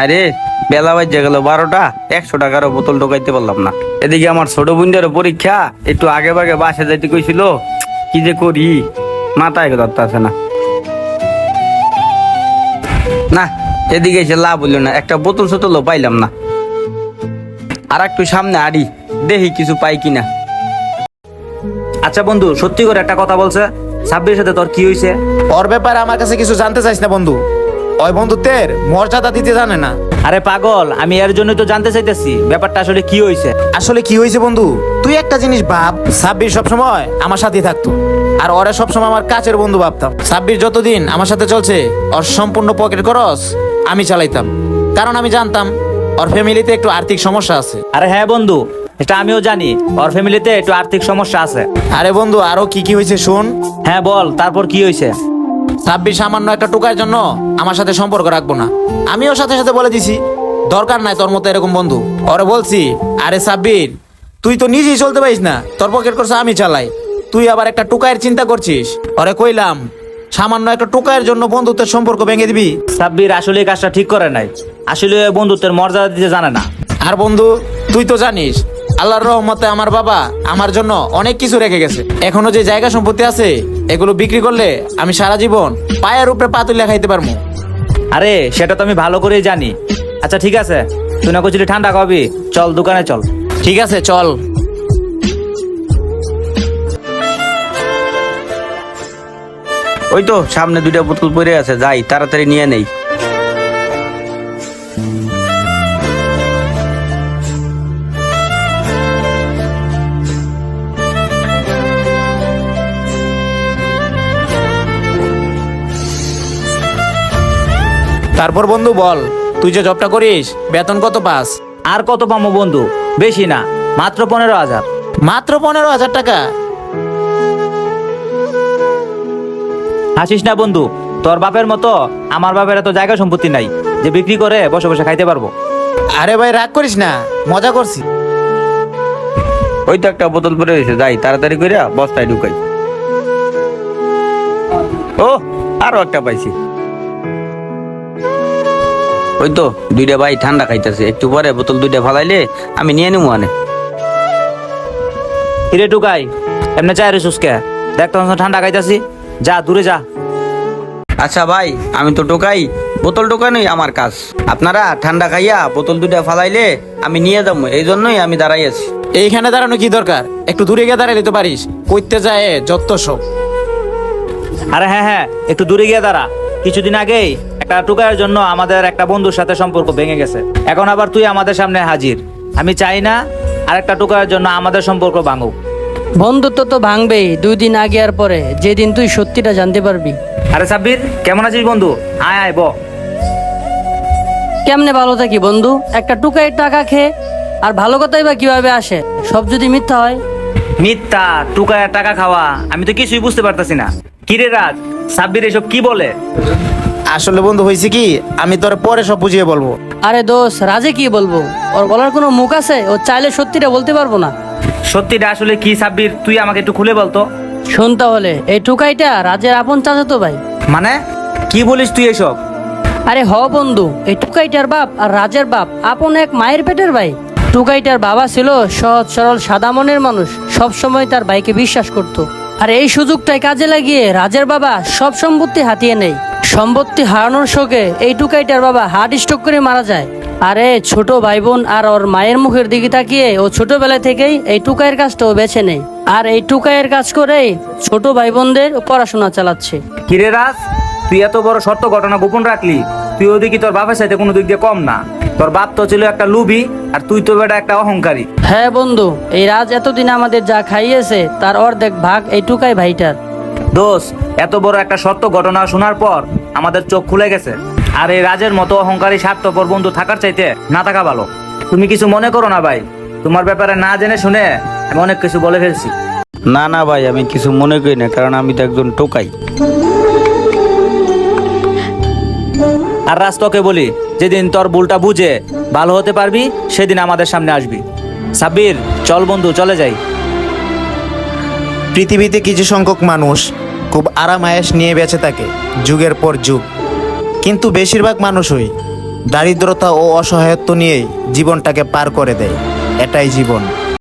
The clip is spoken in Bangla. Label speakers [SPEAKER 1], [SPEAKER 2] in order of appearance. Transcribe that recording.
[SPEAKER 1] আরে বেলা বাজে গেল 12টা, 100 টাকারও বোতল ঢোকাইতে পারলাম না। এদিকে আমার ছোট বোনদেরও পরীক্ষা, একটু আগে ভাগে বাসা যাইতে কইছিল, কি যে করি মাথায় ধরতেছে না। না এদিকে এসে লাভ হইল না, একটা বোতল সোতলও পাইলাম না। আর একটু সামনে আড়ি, দেখি কিছু পাই কিনা।
[SPEAKER 2] আচ্ছা বন্ধু, সত্যি করে একটা কথা বলছে, সাব্বিরের সাথে তোর কি হয়েছে?
[SPEAKER 3] ওর ব্যাপারে আমার কাছে কিছু জানতে চাইস না বন্ধু। ওই বন্ধুত্বের মর্যাদা দিতে জানে না।
[SPEAKER 2] আরে পাগল, আমি এর জন্যই তো জানতে চাইতেছি ব্যাপারটা আসলে কি হয়েছে।
[SPEAKER 3] আসলে কি হয়েছে বন্ধু, তুই একটা জিনিস ভাব, সাব্বির সবসময় আমার সাথেই থাকতো, আর ওরা সবসময় আমার কাছের বন্ধু ভাবতাম। সাব্বির যতদিন আমার সাথে চলছে, ওর সম্পূর্ণ পকেট খরচ আমি চালাইতাম, কারণ আমি জানতাম ওর ফ্যামিলিতে একটু আর্থিক সমস্যা আছে।
[SPEAKER 2] আরে হ্যাঁ বন্ধু, এটা আমিও জানি, ওর ফ্যামিলিতে একটু আর্থিক সমস্যা আছে।
[SPEAKER 3] আরে বন্ধু, আরো কি কি হয়েছে শোন।
[SPEAKER 2] হ্যাঁ বল, তারপর কি হয়েছে?
[SPEAKER 3] সাব্বির সামান্য একটা টোকার জন্য আমার সাথে সম্পর্ক রাখবো না। আমি ওর সাথে সাথে বলে দিছি, দরকার নাই তোর মতো এরকম বন্ধু। ওরে বলছি, আরে সাব্বির, তুই তো নিজেই চলতে পারিস না, তোর পকেট খরচ আমি চালাই, তুই আবার একটা টোকায়ের চিন্তা করছিস। ওরে কইলাম, সামান্য একটা টোকায়ের জন্য বন্ধুত্বের সম্পর্ক ভেঙে দিবি?
[SPEAKER 2] সাব্বির আসলে এই কাজটা ঠিক করে নাই, আসলে বন্ধুত্বের মর্যাদা দিতে জানে না।
[SPEAKER 3] আর বন্ধু, তুই তো জানিস আল্লাহর রহমতে আমার বাবা আমার জন্য অনেক কিছু রেখে গেছে। এখনো যে জায়গা সম্পত্তি আছে, এগুলো বিক্রি করলে আমি সারা জীবন পায়ের উপরে পা তুলে খাইতে পারবো।
[SPEAKER 2] আরে সেটা তো আমি ভালো করেই জানি। আচ্ছা ঠিক আছে, তুই না করছিলি ঠান্ডা খাবি, চল দোকানে চল।
[SPEAKER 3] ঠিক আছে চল।
[SPEAKER 1] ওই তো সামনে 2টা বোতল পড়ে আছে, যাই তাড়াতাড়ি নিয়ে নেই।
[SPEAKER 3] তারপর বন্ধু বল, তুই যে জবটা করিস বেতন কত পাস?
[SPEAKER 2] আর কত পামো বন্ধু, বেশি না, মাত্র 15,000।
[SPEAKER 3] মাত্র 15,000 টাকা?
[SPEAKER 2] হাসিস না বন্ধু, তোর বাপের মতো আমার বাপের এত জায়গা সম্পত্তি নাই যে বিক্রি করে বসে বসে খাইতে পারবো।
[SPEAKER 3] আরে ভাই রাগ করিস না, মজা করছি।
[SPEAKER 1] ওই তো একটা বোতল পড়ে রয়েছে, যাই তাড়াতাড়ি করে বস্তায় ঢুকাই। ও আরো একটা পাইছি। ওই তো 2টা ভাই ঠান্ডা খাইতেছে, একটু পরে বোতল 2টা ফালাইলে আমি নিয়ে নেবো। আনে
[SPEAKER 2] হিরে টুকাই, এমনি চায়ের সুস্কে দেখ তো, ঠান্ডা খাইতাছি, যা দূরে যা।
[SPEAKER 1] আচ্ছা ভাই, আমি তো টোকাই, বোতল টোকানোই আমার কাজ। আপনারা ঠান্ডা খাইয়া বোতল 2টা ফালাইলে আমি নিয়ে যাবো, এই জন্যই আমি দাঁড়াই আছি।
[SPEAKER 3] এইখানে দাঁড়ানো কি দরকার, একটু দূরে গিয়ে দাঁড়াইলে তো পারিস, কইতে যায় যত সব।
[SPEAKER 2] আরে হ্যাঁ হ্যাঁ, একটু দূরে গিয়ে দাঁড়া। কিছুদিন আগেই একটা টুকাইয়ের জন্য আমাদের একটা বন্ধুর সাথে সম্পর্ক ভেঙে গেছে, এখন আবার তুই আমাদের সামনে হাজির। আমি চাই না আর একটা টুকাইয়ের জন্য আমাদের সম্পর্ক ভাঙুক।
[SPEAKER 4] বন্ধুত্ব তো ভাঙবেই 2 দিন আগে আর পরে, যেদিন তুই সত্যিটা জানতে পারবি।
[SPEAKER 2] আরে সাব্বির, কেমন আছিস বন্ধু? আয় আয় ব।
[SPEAKER 4] কেমনে ভালো থাকি বন্ধু, একটা টুকাইয়ের টাকা খেয়ে? আর ভালো কথাই বা কিভাবে আসে, সব যদি মিথ্যা হয়?
[SPEAKER 2] মিথ্যা? টুকাইয়ের টাকা খাওয়া? আমি তো কিছুই বুঝতে পারতাছি না। কিরে রাজ, সাব্বির এসব কি বলে?
[SPEAKER 3] আসলে বন্ধু হয়েছে কি, আমি তোর পরে সব বুঝিয়ে বলবো।
[SPEAKER 4] আরে দোষ, রাজে কি বলবো, ওর বলার কোনো মুখ আছে? ও চাইলে সত্যিটা বলতে পারবো না।
[SPEAKER 2] সত্যিটা আসলে কি সাব্বির, তুই আমাকে একটু খুলে বলতো।
[SPEAKER 4] শোন তাহলে, এই টুকাইটা রাজের আপন চাচাতো ভাই।
[SPEAKER 2] মানে কি বলিস তুই এসব?
[SPEAKER 4] আরে হ বন্ধু, এই টুকাইটার বাপ আর রাজের বাপ আপন এক মায়ের পেটের ভাই। টুকাইটার বাবা ছিল সহজ সরল সাদা মনের মানুষ, সব সময় তার ভাইকে বিশ্বাস করত। আর এই সুযোগটাই কাজে লাগিয়ে রাজের বাবা সব সম্পত্তি হাতিয়ে নেয়। সম্পত্তি হারানোর শোকে এই টুকাইটার বাবা হার্ট স্ট্রোক করে মারা যায়। আরে ছোট ভাই বোন আর ওর মায়ের মুখের দিকে তাকিয়ে ও ছোটবেলা থেকেই এই টুকাইয়ের কাজটা ও বেছে নেয়, আর এই টুকাইয়ের কাজ করেই ছোট ভাই বোনদের পড়াশোনা চালাচ্ছে।
[SPEAKER 2] কিরে রাজ, তুই এত বড় সত্য ঘটনা গোপন রাখলি? তুই ওদিকে তোর বাপের সাথে কোনো দিক দিয়ে কম না। তোর বাপ তো ছিল একটা লুবি, আর তুই তো বেটা একটা অহংকারী।
[SPEAKER 4] হ্যাঁ বন্ধু, এই রাজ এতদিন আমাদের যা খাইয়েছে তার অর্ধেক ভাগ এই টুকাই ভাইটার।
[SPEAKER 2] দোষ, এত বড় একটা সত্য ঘটনা শোনার পর আমাদের চোখ খুলে গেছে। আর এই রাজের মতো অহংকারী স্বার্থপর বন্ধু থাকার চাইতে না থাকা ভালো। তুমি কিছু মনে করো না ভাই, তোমার ব্যাপারে না জেনে শুনে আমি অনেক কিছু বলে ফেলছি।
[SPEAKER 1] না না ভাই, আমি কিছু মনে করি না, কারণ আমি তো একজন টোকাই।
[SPEAKER 2] আর রাজ, তোকে বলি, যেদিন তোর ভুলটা বুঝে ভালো হতে পারবি সেদিন আমাদের সামনে আসবি। সাব্বির, চল বন্ধু, চলে যাই।
[SPEAKER 3] পৃথিবীতে কিছু সংখ্যক মানুষ খুব আরাম আয়েশ নিয়ে বেঁচে থাকে যুগের পর যুগ, কিন্তু বেশিরভাগ মানুষই দারিদ্রতা ও অসহায়ত্ব নিয়েই জীবনটাকে পার করে দেয়। এটাই জীবন।